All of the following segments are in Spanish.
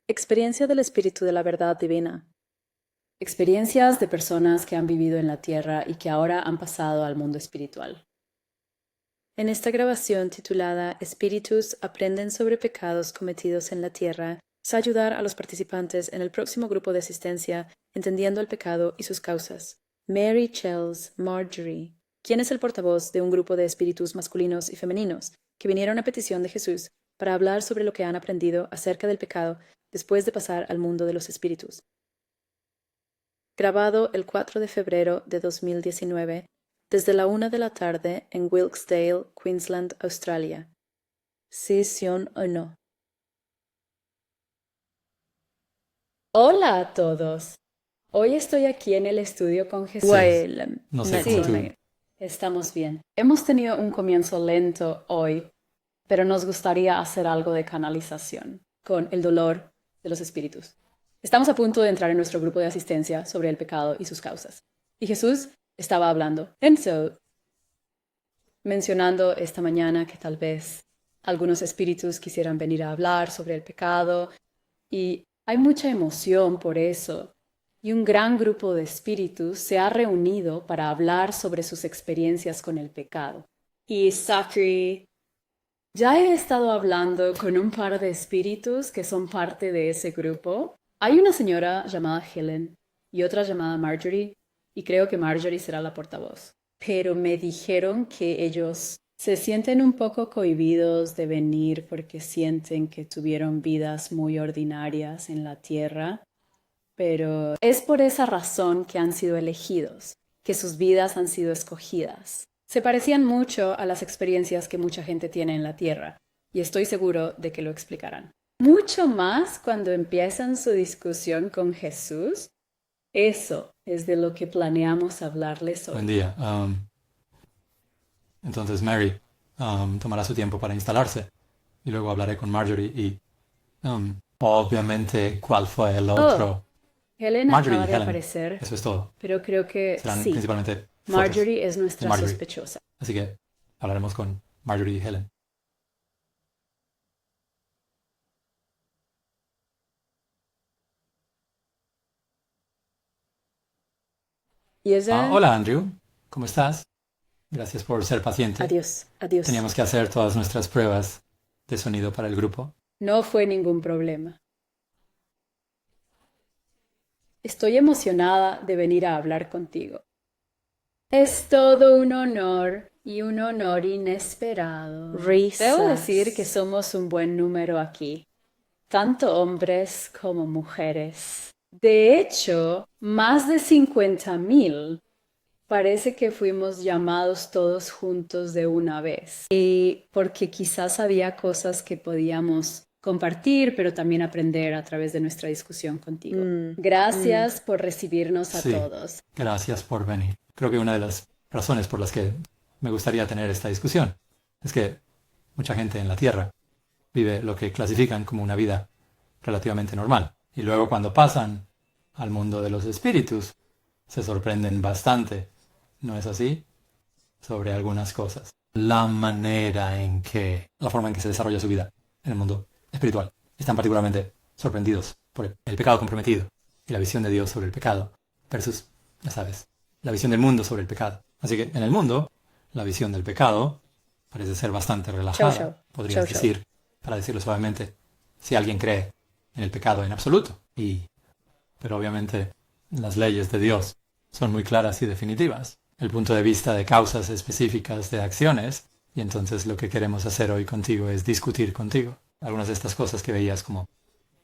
Experiencia del Espíritu de la Verdad Divina. Experiencias de personas que han vivido en la tierra y que ahora han pasado al mundo espiritual. En esta grabación titulada Espíritus aprenden sobre pecados cometidos en la tierra, es ayudar a los participantes en el próximo grupo de asistencia entendiendo el pecado y sus causas. Mary Chells Marjorie, quien es el portavoz de un grupo de espíritus masculinos y femeninos que vinieron a petición de Jesús para hablar sobre lo que han aprendido acerca del pecado después de pasar al mundo de los espíritus. Grabado el 4 de febrero de 2019, desde la 1 de la tarde en Wilkesdale, Queensland, Australia. Sesión 1. Hola a todos. Hoy estoy aquí en el estudio con Jesús. No sé Sí, cómo tú. estamos bien. Hemos tenido un comienzo lento hoy, pero nos gustaría hacer algo de canalización con el dolor de los espíritus. Estamos a punto de entrar en nuestro grupo de asistencia sobre el pecado y sus causas. Y Jesús estaba hablando. Mencionando esta mañana que tal vez algunos espíritus quisieran venir a hablar sobre el pecado. Y hay mucha emoción por eso. Y un gran grupo de espíritus se ha reunido para hablar sobre sus experiencias con el pecado. Y Sakri, ya he estado hablando con un par de espíritus que son parte de ese grupo. Hay una señora llamada Helen y otra llamada Marjorie, y creo que Marjorie será la portavoz. Pero me dijeron que ellos se sienten un poco cohibidos de venir porque sienten que tuvieron vidas muy ordinarias en la tierra, pero es por esa razón que han sido elegidos, que sus vidas han sido escogidas. Se parecían mucho a las experiencias que mucha gente tiene en la tierra, y estoy seguro de que lo explicarán. Mucho más cuando empiezan su discusión con Jesús. Eso es de lo que planeamos hablarles Buen hoy. día. Entonces Mary tomará su tiempo para instalarse y luego hablaré con Marjorie y obviamente cuál fue el otro. Helen Marjorie acaba y de Helen. aparecer, Eso es todo. pero creo que Serán sí. principalmente fotos Marjorie es de nuestra Marjorie. sospechosa. Así que hablaremos con Marjorie y Helen. Y ella... Hola Andrew, ¿cómo estás? Gracias por ser paciente. Adiós, adiós. Teníamos que hacer todas nuestras pruebas de sonido para el grupo. No fue ningún problema. Estoy emocionada de venir a hablar contigo. Es todo un honor y un honor inesperado. Debo decir que somos un buen número aquí, tanto hombres como mujeres. De hecho, más de 50,000. Parece que fuimos llamados todos juntos de una vez. Y porque quizás había cosas que podíamos compartir, pero también aprender a través de nuestra discusión contigo. Gracias por recibirnos a Sí, todos. gracias por venir. Creo que una de las razones por las que me gustaría tener esta discusión es que mucha gente en la Tierra vive lo que clasifican como una vida relativamente normal. Y luego cuando pasan al mundo de los espíritus, se sorprenden bastante, ¿no es así? Sobre algunas cosas. La forma en que se desarrolla su vida en el mundo espiritual. Están particularmente sorprendidos por el pecado comprometido y la visión de Dios sobre el pecado versus, ya sabes, la visión del mundo sobre el pecado. Así que en el mundo, la visión del pecado parece ser bastante relajada, podrías decir, para decirlo suavemente, si alguien cree en el pecado en absoluto. Pero obviamente las leyes de Dios son muy claras y definitivas. El punto de vista de causas específicas de acciones, y entonces lo que queremos hacer hoy contigo es discutir contigo algunas de estas cosas que veías como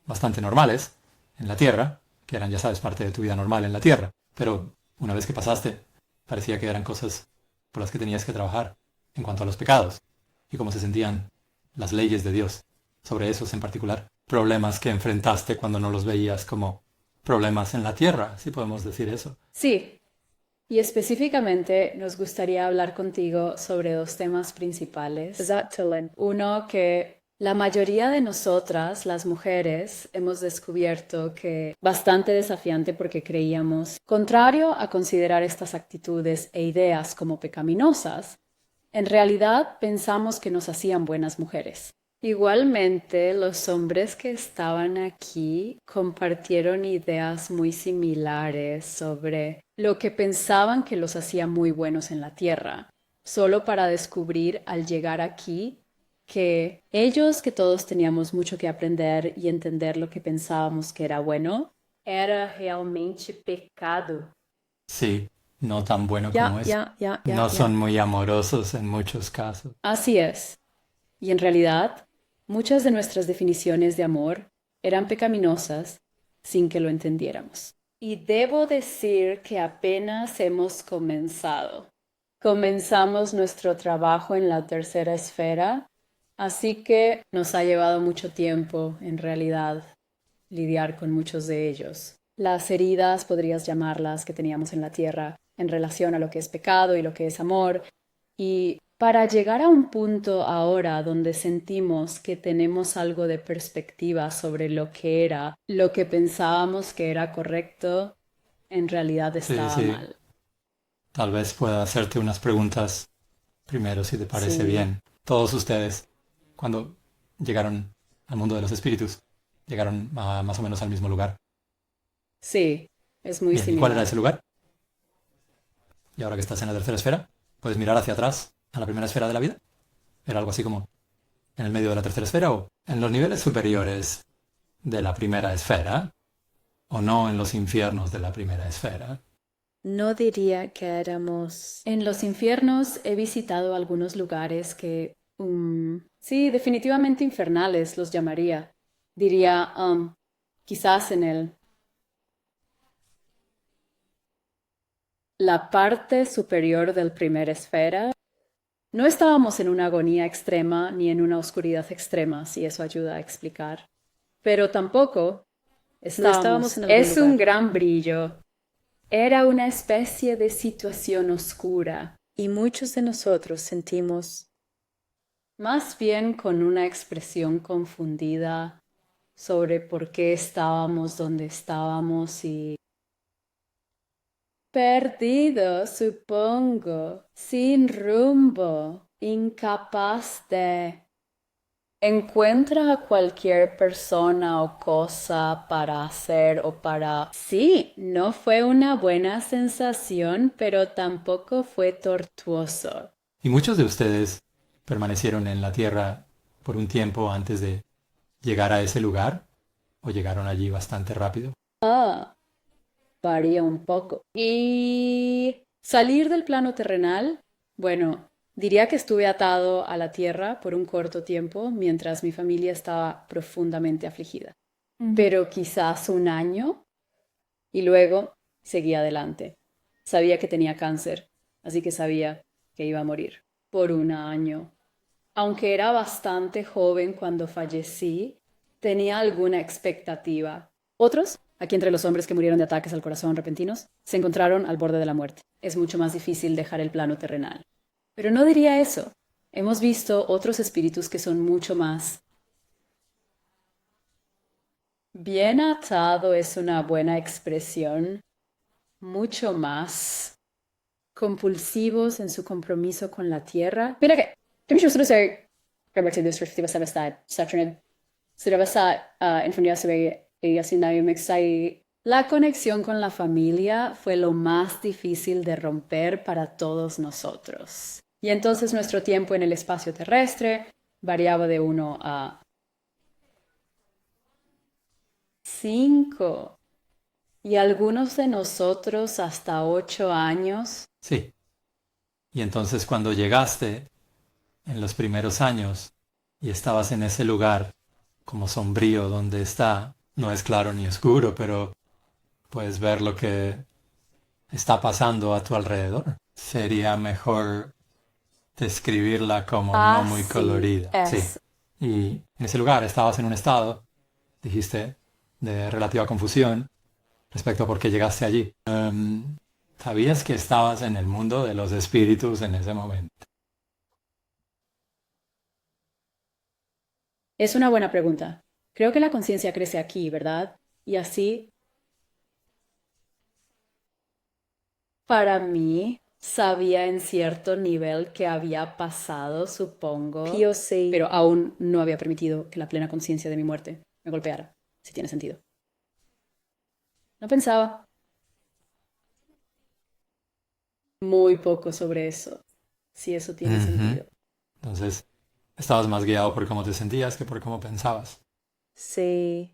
bastante normales en la Tierra, que eran, ya sabes, parte de tu vida normal en la Tierra, pero una vez que pasaste, parecía que eran cosas por las que tenías que trabajar en cuanto a los pecados y cómo se sentían las leyes de Dios sobre esos en particular, problemas que enfrentaste cuando no los veías como problemas en la Tierra, si podemos decir eso. Sí, y específicamente nos gustaría hablar contigo sobre dos temas principales. Uno que la mayoría de nosotras, las mujeres, hemos descubierto que bastante desafiante porque creíamos, contrario a considerar estas actitudes e ideas como pecaminosas, en realidad pensamos que nos hacían buenas mujeres. Igualmente, los hombres que estaban aquí compartieron ideas muy similares sobre lo que pensaban que los hacía muy buenos en la Tierra, solo para descubrir al llegar aquí que ellos, que todos teníamos mucho que aprender y entender lo que pensábamos que era bueno, era realmente pecado. Sí, no tan bueno como Ya, eso. ya, ya, ya, No ya. son muy amorosos en muchos casos. Así es. Y en realidad, muchas de nuestras definiciones de amor eran pecaminosas sin que lo entendiéramos. Y debo decir que apenas hemos comenzado. Comenzamos nuestro trabajo en la tercera esfera, así que nos ha llevado mucho tiempo, en realidad, lidiar con muchos de ellos. Las heridas, podrías llamarlas, que teníamos en la tierra en relación a lo que es pecado y lo que es amor, y para llegar a un punto ahora donde sentimos que tenemos algo de perspectiva sobre lo que era, lo que pensábamos que era correcto, en realidad Sí, estaba sí. mal. Tal vez pueda hacerte unas preguntas primero, si te parece Sí, bien. Todos ustedes, cuando llegaron al mundo de los espíritus, llegaron más o menos al mismo lugar. sí, es muy Bien, ¿y cuál era similar. ese lugar? Y ahora que estás en la tercera esfera, puedes mirar hacia atrás, a la primera esfera de la vida. Era algo así como en el medio de la tercera esfera o en los niveles superiores de la primera esfera, o no en los infiernos de la primera esfera. No diría que éramos... En los infiernos he visitado algunos lugares que, sí, definitivamente infernales los llamaría. Diría, quizás en la parte superior del primer esfera. No estábamos en una agonía extrema ni en una oscuridad extrema, si eso ayuda a explicar. Pero tampoco No estábamos estábamos... en algún Es un lugar. gran brillo. Era una especie de situación oscura, Y muchos de nosotros sentimos, más bien con una expresión confundida sobre por qué estábamos donde estábamos y perdido, supongo, sin rumbo, incapaz de... Encuentra a cualquier persona o cosa para hacer o para... Sí, no fue una buena sensación, pero tampoco fue tortuoso. Y muchos de ustedes permanecieron en la Tierra por un tiempo antes de llegar a ese lugar, o llegaron allí bastante rápido. Ah, varía un poco. Y salir del plano terrenal, bueno, diría que estuve atado a la tierra por un corto tiempo mientras mi familia estaba profundamente afligida. Pero quizás un año y luego seguí adelante. Sabía que tenía cáncer, así que sabía que iba a morir por un año. Aunque era bastante joven cuando fallecí, tenía alguna expectativa. Otros, aquí entre los hombres que murieron de ataques al corazón repentinos, se encontraron al borde de la muerte. Es mucho más difícil dejar el plano terrenal. Pero no diría eso. Hemos visto otros espíritus que son mucho más... Bien atado es una buena expresión, mucho más compulsivos en su compromiso con la tierra. Mira que, det betyder så du ser, Robert til dystert, det var sabestad, Saturn, så det var sa, infundido sobre ella sin nadie mexai. La conexión con la familia fue lo más difícil de romper para todos nosotros. Y entonces nuestro tiempo en el espacio terrestre variaba de 1 a 5. Y algunos de nosotros hasta 8 años. Sí. Y entonces cuando llegaste en los primeros años y estabas en ese lugar como sombrío donde está, no es claro ni oscuro, pero puedes ver lo que está pasando a tu alrededor. Sería mejor describirla como no muy Así colorida. Sí. es. Y en ese lugar estabas en un estado, dijiste, de relativa confusión respecto a por qué llegaste allí. ¿Sabías que estabas en el mundo de los espíritus en ese momento? Es una buena pregunta. Creo que la conciencia crece aquí, ¿verdad? Y así, para mí, sabía en cierto nivel que había pasado, supongo, POC. pero aún no había permitido que la plena conciencia de mi muerte me golpeara, si tiene sentido. No pensaba muy poco sobre eso, si eso tiene sentido. Entonces, estabas más guiado por cómo te sentías que por cómo pensabas. Sí,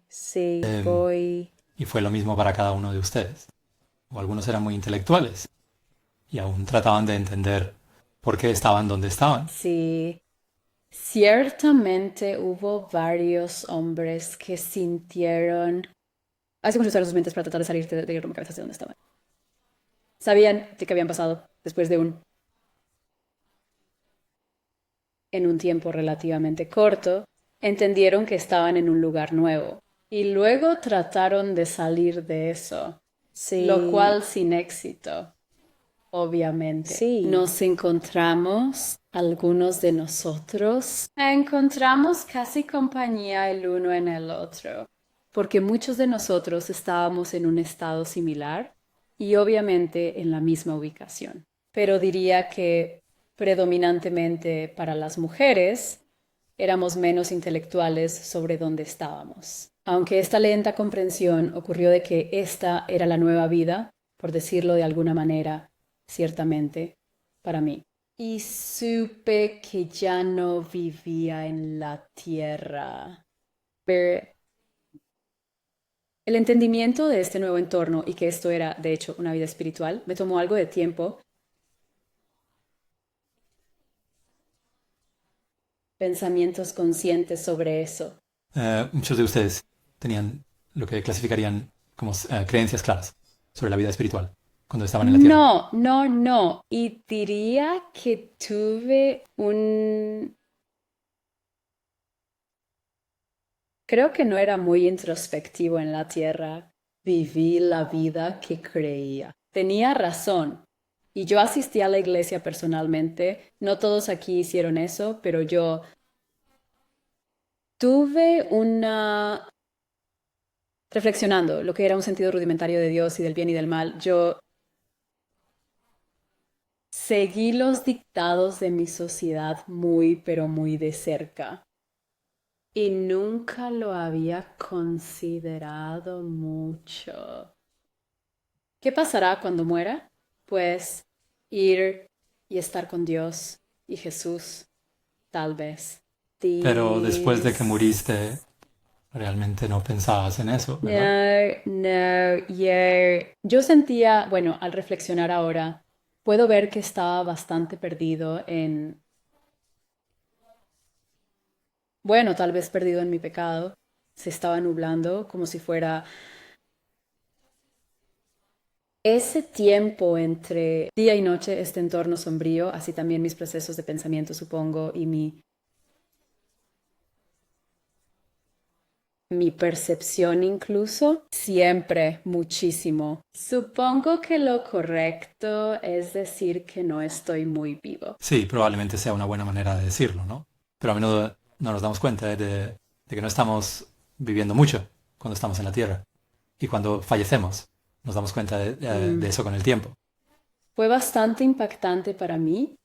Em, voy. Y fue lo mismo para cada uno de ustedes. O algunos eran muy intelectuales y aún trataban de entender por qué estaban donde estaban. Sí, ciertamente hubo varios hombres que sintieron, así como si usaran sus mentes para tratar de salir de rompecabezas de donde estaban. Sabían de qué habían pasado después de en un tiempo relativamente corto, entendieron que estaban en un lugar nuevo y luego trataron de salir de eso, Sí. lo cual sin éxito, obviamente. Sí. Nos encontramos, algunos de nosotros, encontramos casi compañía el uno en el otro, porque muchos de nosotros estábamos en un estado similar y obviamente en la misma ubicación. Pero diría que predominantemente para las mujeres éramos menos intelectuales sobre dónde estábamos. Aunque esta lenta comprensión ocurrió de que esta era la nueva vida, por decirlo de alguna manera, ciertamente, para mí. Y supe que ya no vivía en la tierra. Pero el entendimiento de este nuevo entorno y que esto era, de hecho, una vida espiritual, me tomó algo de tiempo. Pensamientos conscientes sobre eso. Muchos de ustedes tenían lo que clasificarían como creencias claras sobre la vida espiritual cuando estaban en la tierra. No. Y diría que tuve un... Creo que no era muy introspectivo en la tierra. Viví la vida que creía. Tenía razón. Y yo asistí a la iglesia personalmente. No todos aquí hicieron eso, pero yo tuve una... Reflexionando lo que era un sentido rudimentario de Dios y del bien y del mal, yo seguí los dictados de mi sociedad muy, pero muy de cerca. Y nunca lo había considerado mucho. ¿Qué pasará cuando muera? Pues ir y estar con Dios y Jesús, tal vez. Pero después de que muriste, realmente no pensabas en eso, ¿verdad? Yo sentía, bueno, al reflexionar ahora, puedo ver que estaba bastante perdido en, bueno, tal vez perdido en mi pecado. Se estaba nublando como si fuera ese tiempo entre día y noche, este entorno sombrío, así también mis procesos de pensamiento, supongo, y mi percepción incluso, siempre muchísimo. Supongo que lo correcto es decir que no estoy muy vivo. Sí, probablemente sea una buena manera de decirlo, ¿no? Pero a menudo no nos damos cuenta de que no estamos viviendo mucho cuando estamos en la tierra. Y cuando fallecemos, nos damos cuenta de eso con el tiempo. Fue bastante impactante para mí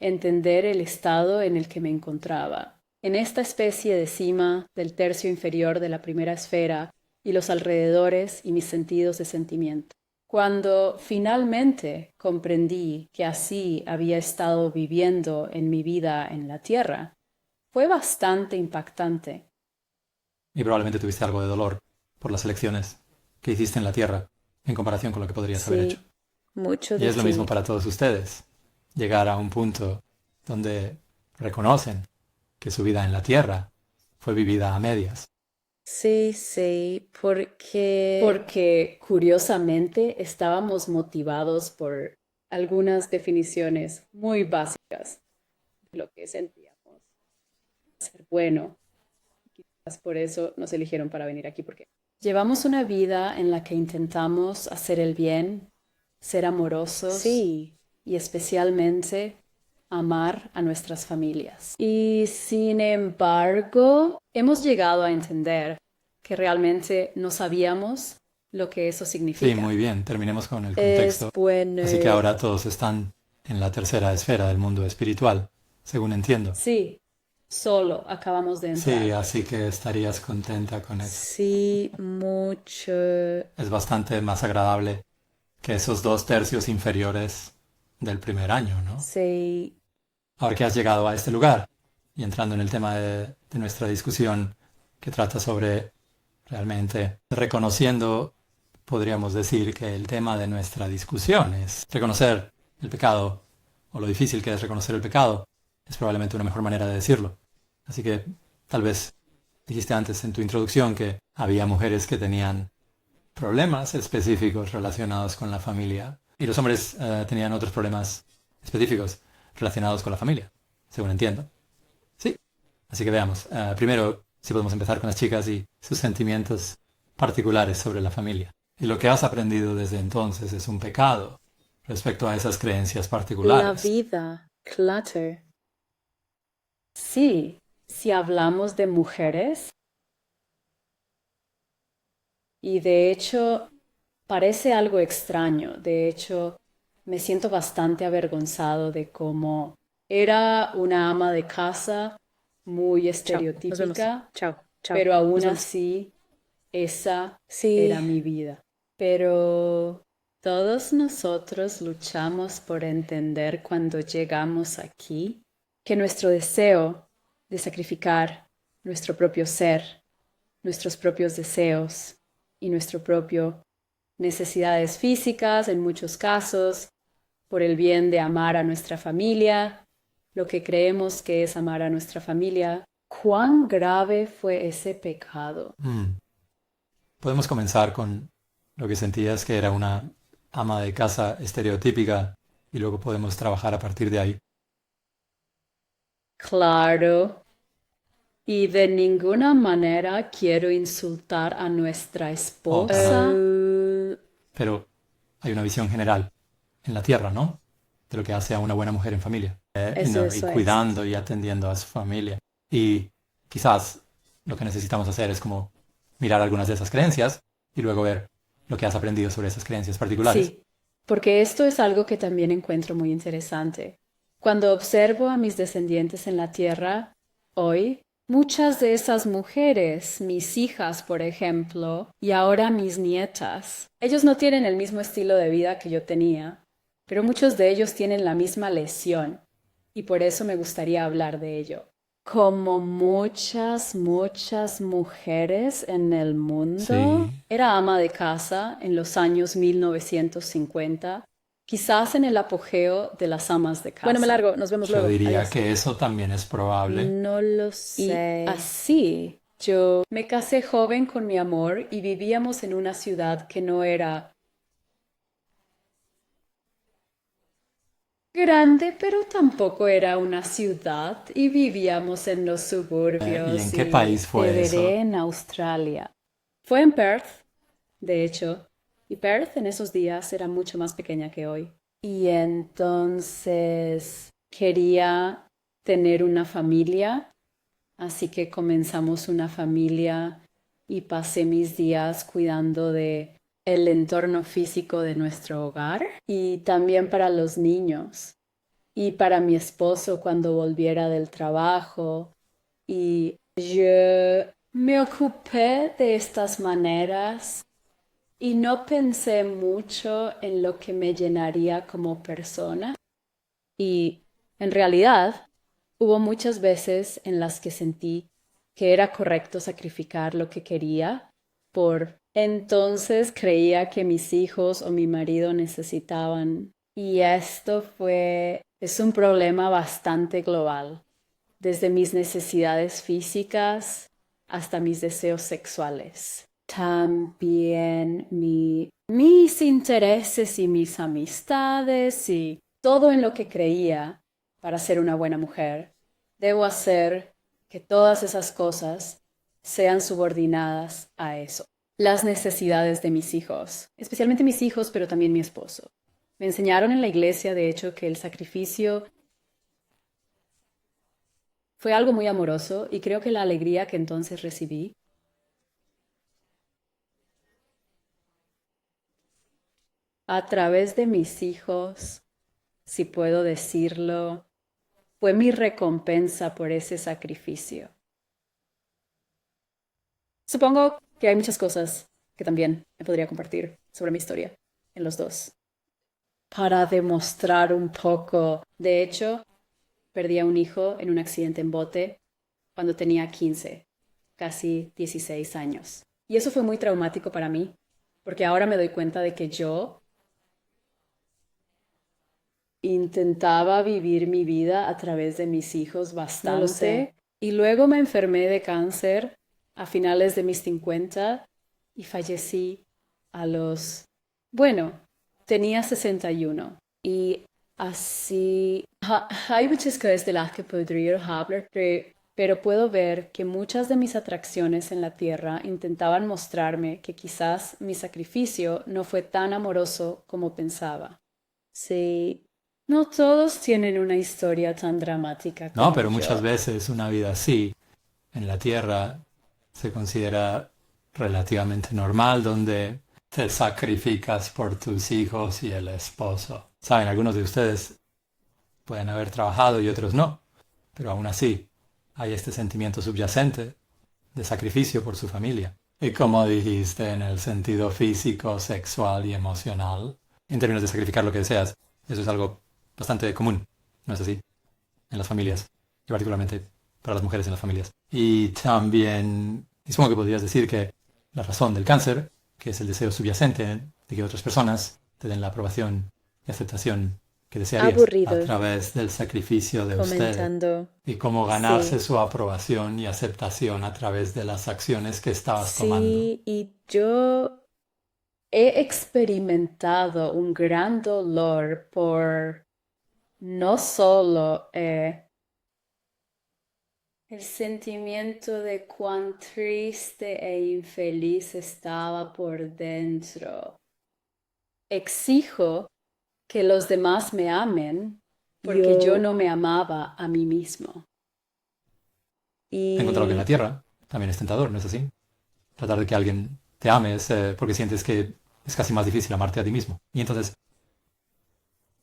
entender el estado en el que me encontraba, en esta especie de cima del tercio inferior de la primera esfera y los alrededores y mis sentidos de sentimiento. Cuando finalmente comprendí que así había estado viviendo en mi vida en la tierra, fue bastante impactante. Y probablemente tuviste algo de dolor por las elecciones que hiciste en la tierra en comparación con lo que podrías haber hecho. Sí, mucho Y de es lo sí. mismo para todos ustedes. Llegar a un punto donde reconocen que su vida en la tierra fue vivida a medias. Sí, Porque curiosamente estábamos motivados por algunas definiciones muy básicas de lo que sentíamos ser bueno. Quizás por eso nos eligieron para venir aquí, porque llevamos una vida en la que intentamos hacer el bien, ser amorosos sí, y especialmente amar a nuestras familias. Y sin embargo, hemos llegado a entender que realmente no sabíamos lo que eso significa. Sí, muy bien. Terminemos con el Es contexto. bueno. Así que ahora todos están en la tercera esfera del mundo espiritual, según entiendo. Sí, solo acabamos de entrar. Sí, así que estarías contenta con eso. Sí, mucho. Es bastante más agradable que esos 2/3 inferiores del primer año, ¿no? Sí, Ahora que has llegado a este lugar y entrando en el tema de nuestra discusión que trata sobre realmente reconociendo, podríamos decir que el tema de nuestra discusión es reconocer el pecado o lo difícil que es reconocer el pecado. Es probablemente una mejor manera de decirlo. Así que tal vez dijiste antes en tu introducción que había mujeres que tenían problemas específicos relacionados con la familia y los hombres tenían otros problemas específicos relacionados con la familia, según entiendo. Sí. Así que veamos. Primero, si podemos empezar con las chicas y sus sentimientos particulares sobre la familia. Y lo que has aprendido desde entonces es un pecado respecto a esas creencias la particulares. vida, claro. Sí, si hablamos de mujeres, y de hecho parece algo extraño, de hecho me siento bastante avergonzado de cómo era una ama de casa muy Chao, nos vemos. estereotípica, Chao, chao. pero aún Nos vemos. así esa Sí, era mi vida. Pero todos nosotros luchamos por entender cuando llegamos aquí que nuestro deseo de sacrificar nuestro propio ser, nuestros propios deseos y nuestro propio necesidades físicas en muchos casos, por el bien de amar a nuestra familia, lo que creemos que es amar a nuestra familia. ¿Cuán grave fue ese pecado? Podemos comenzar con lo que sentías que era una ama de casa estereotípica y luego podemos trabajar a partir de ahí. Claro. Y de ninguna manera quiero insultar a nuestra esposa. Pero hay una visión general en la tierra, ¿no? De lo que hace a una buena mujer en familia. Eso Y es. cuidando y atendiendo a su familia. Y quizás lo que necesitamos hacer es como mirar algunas de esas creencias y luego ver lo que has aprendido sobre esas creencias particulares. Sí, porque esto es algo que también encuentro muy interesante. Cuando observo a mis descendientes en la tierra, hoy, muchas de esas mujeres, mis hijas, por ejemplo, y ahora mis nietas, ellos no tienen el mismo estilo de vida que yo tenía, pero muchos de ellos tienen la misma lesión, y por eso me gustaría hablar de ello. Como muchas mujeres en el mundo, Sí. era ama de casa en los años 1950, quizás en el apogeo de las amas de casa. Bueno, me largo. Nos vemos Yo luego. diría Adiós. que eso también es probable. No lo Y sé. así, yo me casé joven con mi amor y vivíamos en una ciudad que no era grande, pero tampoco era una ciudad y vivíamos en los suburbios. ¿Y en qué país fue Te eso? veré en Australia. Fue en Perth, de hecho, y Perth en esos días era mucho más pequeña que hoy. Y entonces quería tener una familia, así que comenzamos una familia y pasé mis días cuidando de el entorno físico de nuestro hogar y también para los niños y para mi esposo cuando volviera del trabajo. Y yo me ocupé de estas maneras y no pensé mucho en lo que me llenaría como persona. Y en realidad hubo muchas veces en las que sentí que era correcto sacrificar lo que quería por entonces creía que mis hijos o mi marido necesitaban. Y es un problema bastante global, desde mis necesidades físicas hasta mis deseos sexuales. También mis intereses y mis amistades y todo en lo que creía para ser una buena mujer. Debo hacer que todas esas cosas sean subordinadas a eso. Las necesidades de mis hijos, especialmente mis hijos, pero también mi esposo. Me enseñaron en la iglesia, de hecho, que el sacrificio fue algo muy amoroso y creo que la alegría que entonces recibí a través de mis hijos, si puedo decirlo, fue mi recompensa por ese sacrificio. Supongo que hay muchas cosas que también me podría compartir sobre mi historia en los dos, para demostrar un poco. De hecho, perdí a un hijo en un accidente en bote cuando tenía 15, casi 16 años. Y eso fue muy traumático para mí, porque ahora me doy cuenta de que yo intentaba vivir mi vida a través de mis hijos No lo bastante. sé. Y luego me enfermé de cáncer a finales de mis 50 y fallecí a los... Bueno, tenía 61. Y así... Hay muchas cosas de las que podría hablar, pero puedo ver que muchas de mis atracciones en la tierra intentaban mostrarme que quizás mi sacrificio no fue tan amoroso como pensaba. Sí. No todos tienen una historia tan dramática No, como pero yo. muchas veces una vida así en la Tierra se considera relativamente normal, donde te sacrificas por tus hijos y el esposo. Saben, algunos de ustedes pueden haber trabajado y otros no, pero aún así hay este sentimiento subyacente de sacrificio por su familia. Y como dijiste, en el sentido físico, sexual y emocional, en términos de sacrificar lo que deseas, eso es algo bastante común, ¿no es así? En las familias, y particularmente para las mujeres en las familias. Y también, y supongo que podrías decir que la razón del cáncer, que es el deseo subyacente de que otras personas te den la aprobación y aceptación que desearías a Aburrido. través del sacrificio de usted Comentando. y cómo ganarse Sí. su aprobación y aceptación a través de las acciones que estabas tomando. Sí, y yo He experimentado un gran dolor por no solo el sentimiento de cuán triste e infeliz estaba por dentro. Exijo que los demás me amen porque yo no me amaba a mí mismo. He encontrado que en la y Tierra también es tentador, ¿no es así? Tratar de que alguien te ame es porque sientes que es casi más difícil amarte a ti mismo. Y entonces,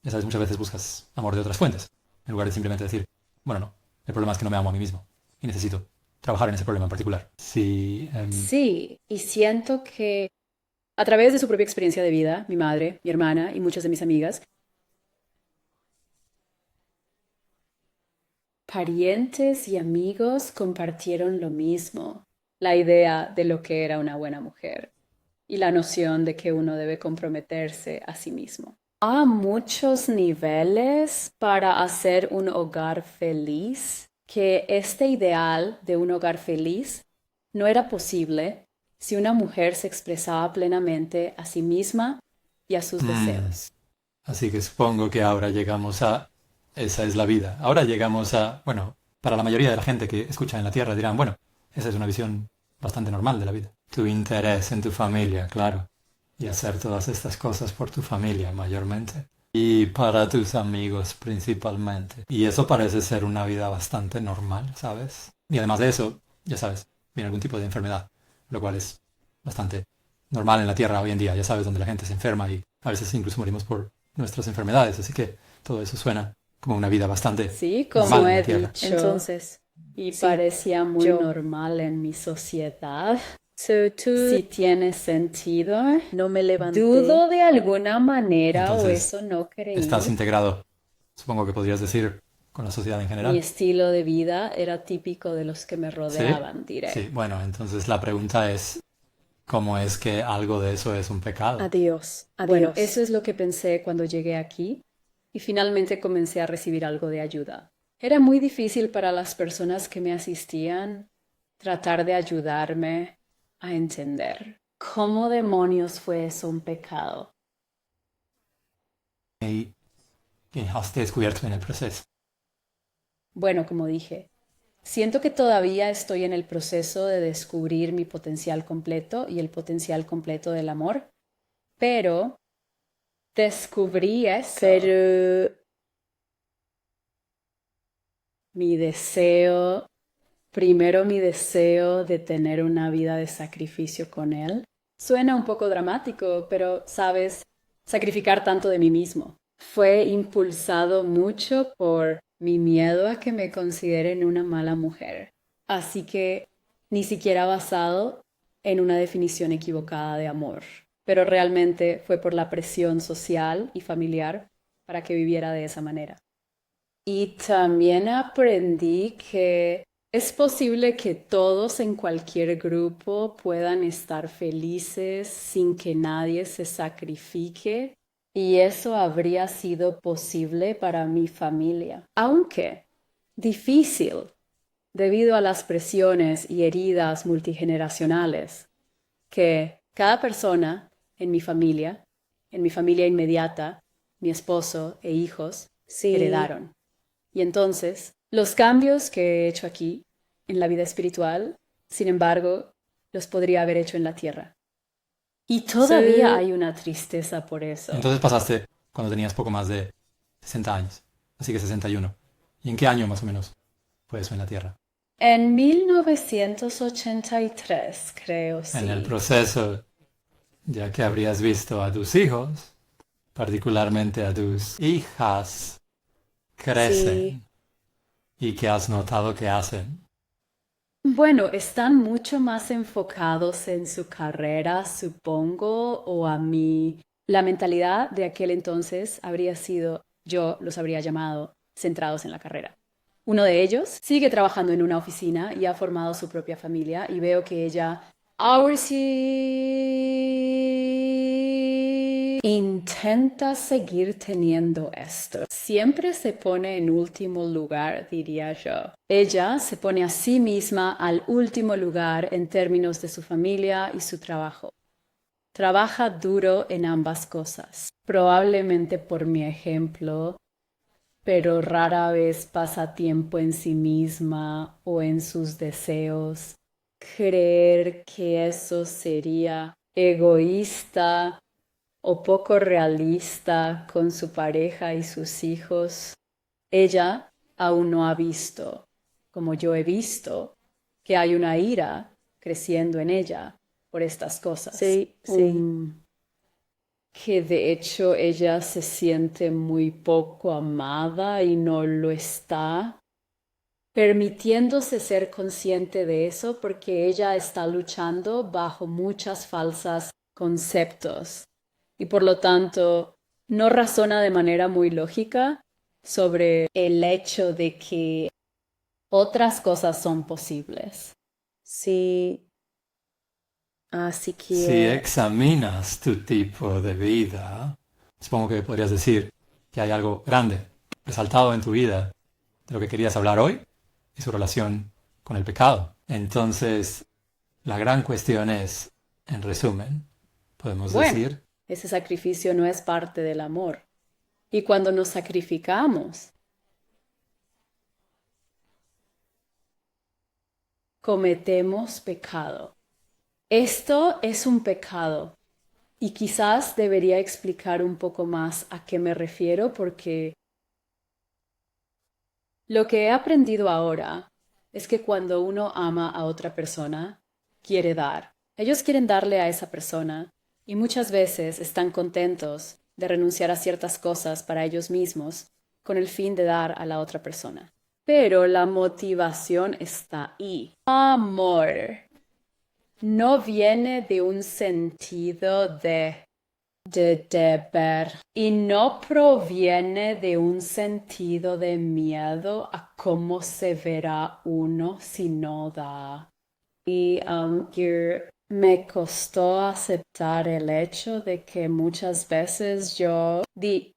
ya sabes, muchas veces buscas amor de otras fuentes, en lugar de simplemente decir, bueno, no, el problema es que no me amo a mí mismo y necesito trabajar en ese problema en particular. Sí, Sí, y siento que a través de su propia experiencia de vida, mi madre, mi hermana y muchas de mis amigas, parientes y amigos compartieron lo mismo, la idea de lo que era una buena mujer y la noción de que uno debe comprometerse a sí mismo. A muchos niveles para hacer un hogar feliz, que este ideal de un hogar feliz no era posible si una mujer se expresaba plenamente a sí misma y a sus deseos. así que supongo que ahora llegamos a... Esa es la vida. Ahora llegamos a... Bueno, para la mayoría de la gente que escucha en la Tierra dirán, bueno, esa es una visión bastante normal de la vida. Tu interés en tu familia, claro. Y hacer todas estas cosas por tu familia mayormente. Y para tus amigos principalmente. Y eso parece ser una vida bastante normal, ¿sabes? Y además de eso, ya sabes, viene algún tipo de enfermedad, lo cual es bastante normal en la Tierra hoy en día. Ya sabes, donde la gente se enferma y a veces incluso morimos por nuestras enfermedades. Así que todo eso suena como una vida bastante Sí, normal como en la he Tierra. dicho, entonces, y sí, parecía muy yo. normal en mi sociedad. Tú Si tiene sentido. no me levanté. Dudo de alguna manera o Entonces, eso no creí. estás integrado, supongo que podrías decir, con la sociedad en Mi general. estilo de vida era típico de los que me ¿Sí? rodeaban, diré. Sí, bueno, entonces la pregunta es, ¿cómo es que algo de eso es un pecado? Adiós. Bueno, Adiós. eso es lo que pensé cuando llegué aquí y finalmente comencé a recibir algo de ayuda. Era muy difícil para las personas que me asistían tratar de ayudarme a entender cómo demonios fue eso un pecado. Y has descubierto en el proceso. Bueno, como dije, siento que todavía estoy en el proceso de descubrir mi potencial completo y el potencial completo del amor, pero descubrí eso. Pero Mi deseo de tener una vida de sacrificio con él. Suena un poco dramático, pero, sabes, sacrificar tanto de mí mismo. Fue impulsado mucho por mi miedo a que me consideren una mala mujer. Así que ni siquiera basado en una definición equivocada de amor, pero realmente fue por la presión social y familiar para que viviera de esa manera. Y también aprendí que es posible que todos en cualquier grupo puedan estar felices sin que nadie se sacrifique, y eso habría sido posible para mi familia, aunque difícil debido a las presiones y heridas multigeneracionales que cada persona en mi familia inmediata, mi esposo e hijos, Sí. heredaron. Y entonces, los cambios que he hecho aquí, en la vida espiritual, sin embargo, los podría haber hecho en la tierra. Y todavía Sí. hay una tristeza por eso. Entonces pasaste cuando tenías poco más de 60 años, así que 61. ¿Y en qué año más o menos fue eso en la Tierra? En 1983, creo, sí. En el proceso, ya que habrías visto a tus hijos, particularmente a tus hijas, crecen y que has notado que hacen. Bueno, están mucho más enfocados en su carrera, supongo, o a mí. La mentalidad de aquel entonces habría sido, yo los habría llamado, centrados en la carrera. Uno de ellos sigue trabajando en una oficina y ha formado su propia familia, y veo que ella ahora sí intenta seguir teniendo esto. Siempre se pone en último lugar, diría yo. Ella se pone a sí misma al último lugar en términos de su familia y su trabajo. Trabaja duro en ambas cosas, probablemente por mi ejemplo, pero rara vez pasa tiempo en sí misma o en sus deseos. Creer que eso sería egoísta o poco realista con su pareja y sus hijos. Ella aún no ha visto, como yo he visto, que hay una ira creciendo en ella por estas cosas. Sí. Que de hecho ella se siente muy poco amada y no lo está, permitiéndose ser consciente de eso porque ella está luchando bajo muchas falsas conceptos y por lo tanto no razona de manera muy lógica sobre el hecho de que otras cosas son posibles. Sí. Así Si que examinas tu tipo de vida, supongo que podrías decir que hay algo grande, resaltado en tu vida, de lo que querías hablar hoy y su relación con el pecado. Entonces, la gran cuestión es, en resumen, podemos decir, Ese sacrificio no es parte del amor. Y cuando nos sacrificamos, cometemos pecado. Esto es un pecado y quizás debería explicar un poco más a qué me refiero porque lo que he aprendido ahora es que cuando uno ama a otra persona, quiere dar. Ellos quieren darle a esa persona y muchas veces están contentos de renunciar a ciertas cosas para ellos mismos con el fin de dar a la otra persona. Pero la motivación está ahí. Amor no viene de un sentido de deber y no proviene de un sentido de miedo a cómo se verá uno si no da. Y aunque me costó aceptar el hecho de que muchas veces yo di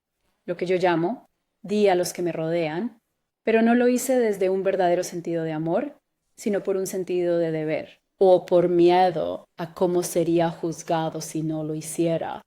lo que yo llamo, di a los que me rodean, pero no lo hice desde un verdadero sentido de amor, sino por un sentido de deber o por miedo a cómo sería juzgado si no lo hiciera.